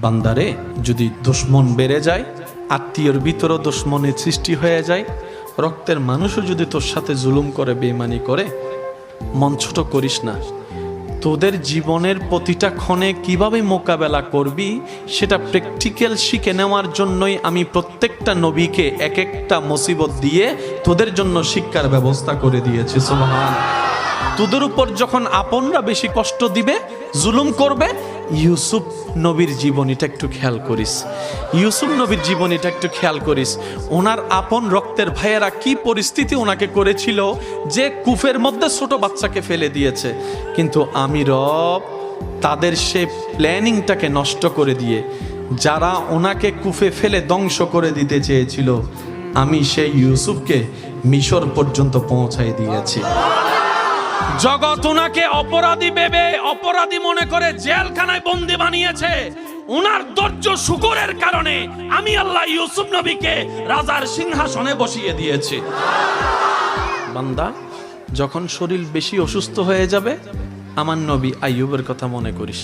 বান্দারে যদি দুশ্মন বেড়ে যায়, আত্মীয়র ভিতরও দুশ্মনের সৃষ্টি হয়ে যায়, রক্তের মানুষও যদি তোর সাথে জুলুম করে, বেঈমানি করে, মন ছোট করিস না। তোদের জীবনের প্রতিটা ক্ষণে কিভাবে মোকাবেলা করবি সেটা প্র্যাকটিক্যাল শিখে নেওয়ার জন্যই আমি প্রত্যেকটা নবীকে এক একটা মুসিবত দিয়ে তোদের জন্য শিক্ষার ব্যবস্থা করে দিয়েছি। সুবহান। তোদের উপর যখন আপনরা বেশি কষ্ট দিবে, জুলুম করবে, ইউসুফ নবীর জীবনীটা একটু খেয়াল করিস। ইউসুফ নবীর জীবনীটা একটু খেয়াল করিস। ওনার আপন রক্তের ভাইয়েরা কি পরিস্থিতি ওনাকে করেছিল যে কূপের মধ্যে ছোট বাচ্চাকে ফেলে দিয়েছে, কিন্তু আমি রব তাদের সে প্ল্যানিংটাকে নষ্ট করে দিয়ে যারা ওনাকে কূপে ফেলে ধ্বংস করে দিতে চেয়েছিল, আমি সেই ইউসুফকে মিশর পর্যন্ত পৌঁছাই দিয়েছি। জগৎ ওনাকে অপরাধী ভেবে, অপরাধী মনে করে জেলখানায় বন্দি বানিয়েছে। ওনার ধৈর্য শুকরের কারণে আমি আল্লাহ ইউসুফ নবীকে রাজার সিংহাসনে বসিয়ে দিয়েছি। বান্দা, যখন শরীর বেশি অসুস্থ হয়ে যাবে, আমার নবী আইয়ুবের কথা মনে করিস।